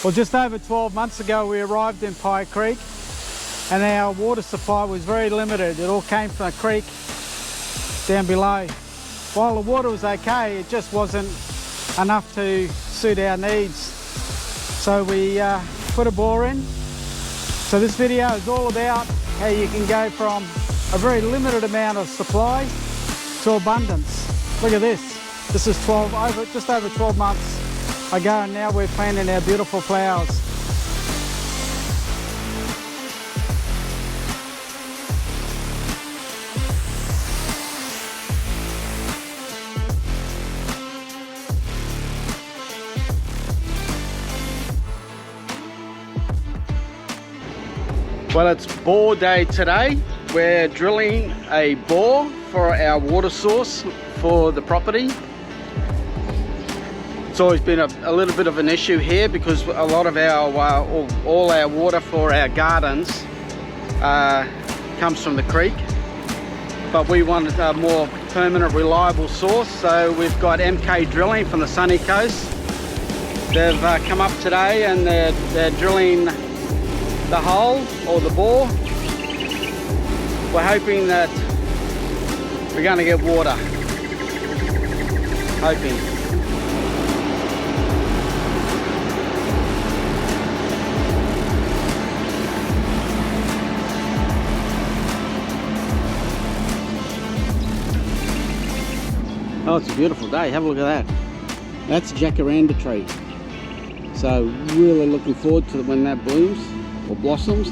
Well, just over 12 months ago we arrived in Pie Creek and our water supply was very limited. It all came from a creek down below. While the water was okay, it just wasn't enough to suit our needs. So we put a bore in. So this video is all about how you can go from a very limited amount of supply to abundance. Look at this. This is just over 12 months ago, and now we're planting our beautiful flowers. Well, it's bore day today. We're drilling a bore for our water source for the property. It's always been a little bit of an issue here because a lot of our all our water for our gardens comes from the creek, but we wanted a more permanent, reliable source. So we've got MK Drilling from the sunny coast. They've come up today and they're drilling the hole or the bore. We're hoping that we're going to get water. Hoping. Oh, it's a beautiful day. Have a look at that. That's a jacaranda tree. So really looking forward to when that blooms or blossoms.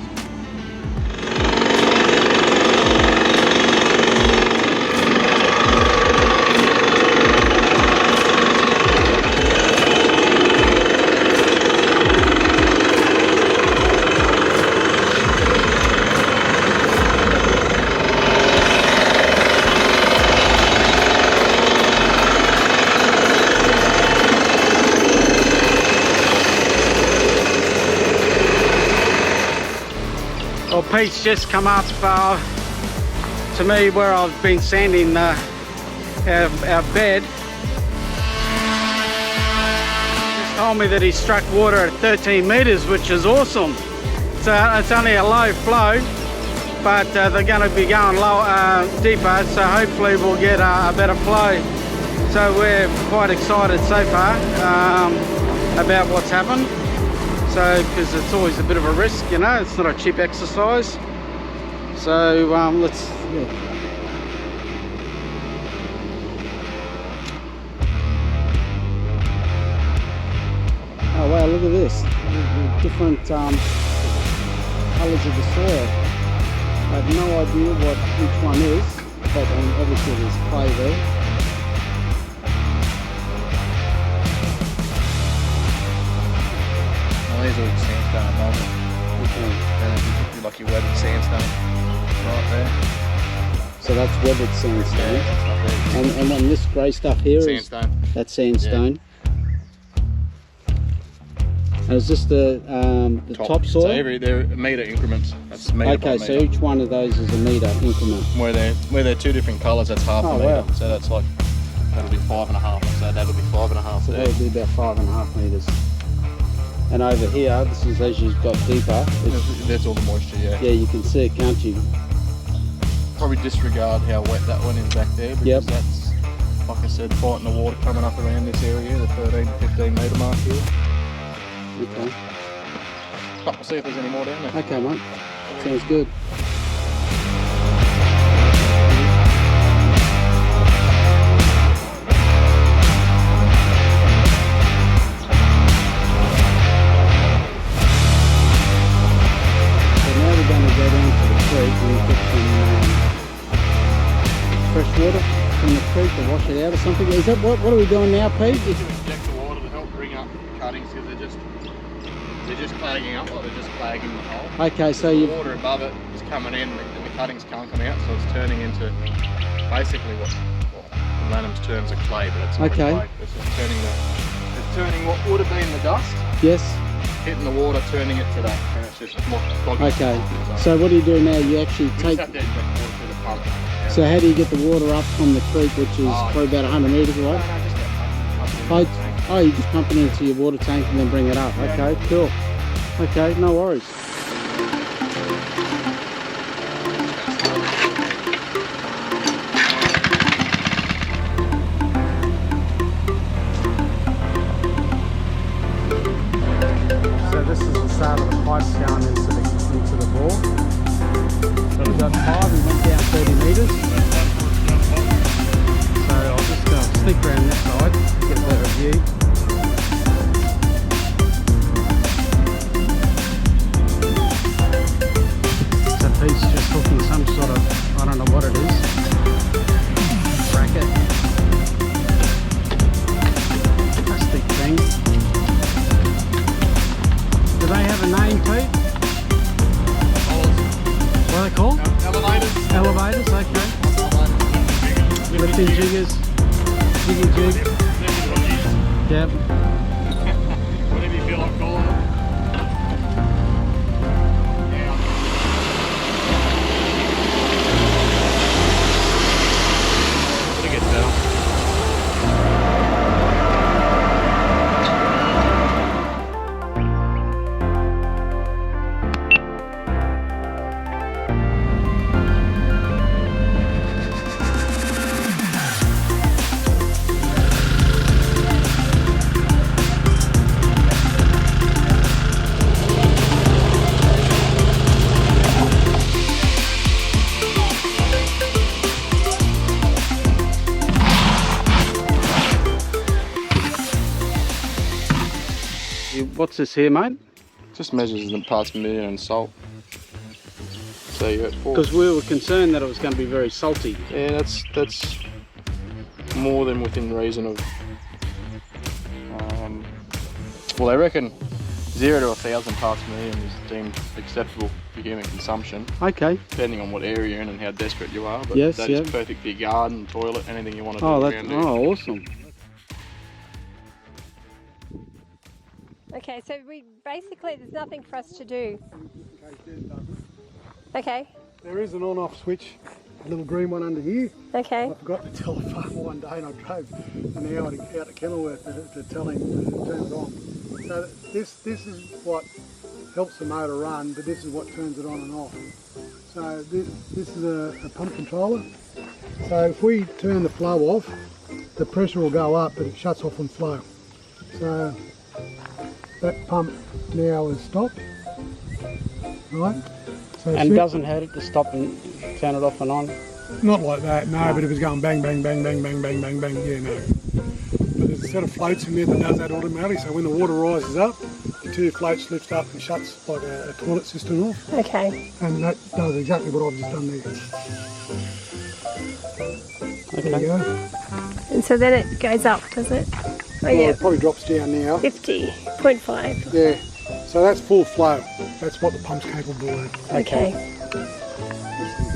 Well, Pete's just come up to me where I've been sanding our bed. Just told me that he struck water at 13 meters, which is awesome. So it's only a low flow, but they're going to be going deeper, so hopefully we'll get a better flow. So we're quite excited so far about what's happened. So, because it's always a bit of a risk, you know, it's not a cheap exercise. So let's, yeah. Oh wow, look at this. The different colours of the soil. I have no idea what each one is, but obviously there's clay there. These are all sandstone moment. And like your weathered sandstone right there. So that's weathered sandstone. Yeah, and then this grey stuff here sandstone. That's sandstone. Yeah. And is this the topsoil? So they're metre increments. That's metre by metre. So each one of those is a metre increment. Where they're two different colours, that's half a metre. Wow. So that's like, that'll be 5.5. So that'll be 5.5. So that'll be about 5.5 metres. And over here, this is as you've got deeper. That's all the moisture, yeah. Yeah, you can see it, can't you? Probably disregard how wet that one is back there, because that's, like I said, fighting the water coming up around this area, the 13 to 15 metre mark here. Okay. But we'll see if there's any more down there. Okay, mate. Sounds good. Fresh water from the creek to wash it out or something. Is that what are we doing now, Pete? You can inject the water to help bring up cuttings because they're just clagging up, like they're just clagging the hole. Okay, so the water above it is coming in and the cuttings can't come out, so it's turning into basically what Lanham's terms are clay, but it's not clay. It's just turning what would have been the dust. Yes. Hitting the water, turning it to that, and it's just more foggy. Okay. So what do you do now? You actually take. Just have to inject water through the pump. Yeah. So how do you get the water up from the creek, which is probably about 100 metres away? No, just Oh, you just pump it into your water tank and then bring it up. Okay, cool. Okay, no worries. So this is the start of the pipes going into the bore. So we've got 5, we went down 30 metres. So I'll just sneak around this side to get a better view. He's just hooking some sort of, I don't know what it is, bracket, plastic thing. Do they have a name, Pete? What are they called? Elevators. Elevators, okay. Lifting jiggers, jiggy jig. Yep. Whatever you feel like calling them. What's this here, mate? Just measures the parts per million in salt. So you're at 4. Because we were concerned that it was going to be very salty. Yeah, that's more than within reason of. Well, they reckon 0 to 1,000 parts per million is deemed acceptable for human consumption. Okay. Depending on what area you're in and how desperate you are. But yes, that is perfect for your garden, toilet, anything you want to do around there. Oh, awesome. Okay, so there's nothing for us to do. Okay. There is an on-off switch, a little green one under here. Okay. I forgot to tell the farmer one day, and I drove an hour out to Kenilworth to tell him to turn it on. So this is what helps the motor run, but this is what turns it on and off. So this is a pump controller. So if we turn the flow off, the pressure will go up, but it shuts off on flow. So that pump now is stopped, right? So and doesn't hurt it to stop and turn it off and on? Not like that, no, but if it's going bang, bang, bang, bang, bang, bang, bang, bang, yeah, no. But there's a set of floats in there that does that automatically, so when the water rises up, the 2 floats lifts up and shuts like a toilet system off. Okay. And that does exactly what I've just done there. Okay. There you go. And so then it goes up, does it? Oh Well, yeah. it probably drops down now. 50.5. Yeah. So that's full flow. That's what the pump's capable of. Okay.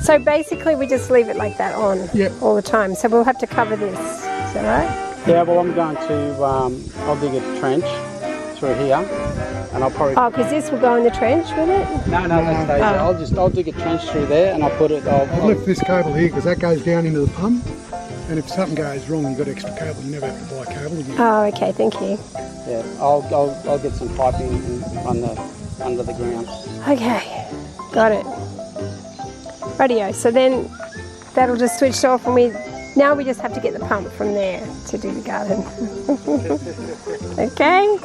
So basically we just leave it like that on all the time. So we'll have to cover this. Is that right? Yeah, well I'm going to, I'll dig a trench through here and I'll probably... Oh, because this will go in the trench, will it? No, that stays there. I'll dig a trench through there and I'll put it... I'll lift this cable here because that goes down into the pump. And if something goes wrong, you've got extra cable. You never have to buy cable again. Oh, okay. Thank you. Yeah, I'll get some piping under the ground. Okay. Got it. Radio. So then that'll just switch off and now we just have to get the pump from there to do the garden. Okay?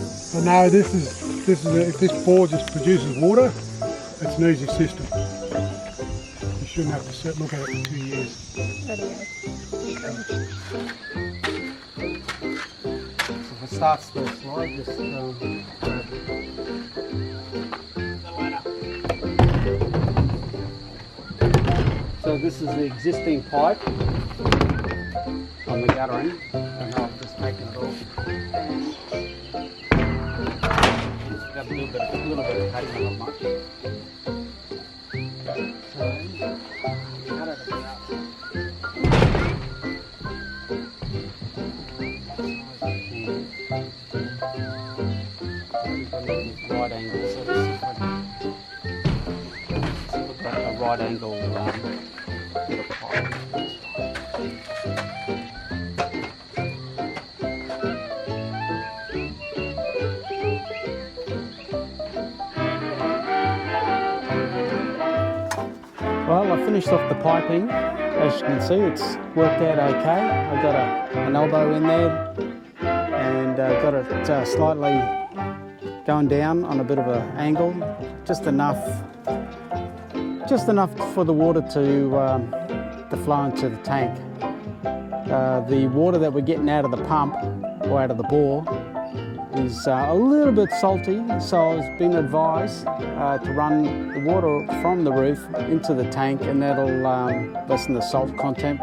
So now if this bore just produces water, it's an easy system. You shouldn't have to look at it for 2 years. Radio. So if it starts to slide, just grab So this is the existing pipe on the guttering, and I've just taken it off. Just got a little bit of cutting, not much. Cut it about. Right angle, so this is like a right angle bit of pipe. Well, I finished off the piping. As you can see, it's worked out okay. I've got an elbow in there and got it slightly going down on a bit of an angle, just enough for the water to flow into the tank. The water that we're getting out of the pump or out of the bore is a little bit salty, so I've been advised to run the water from the roof into the tank, and that'll lessen the salt content,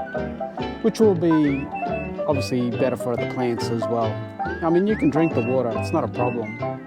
which will be obviously better for the plants as well. I mean, you can drink the water, it's not a problem.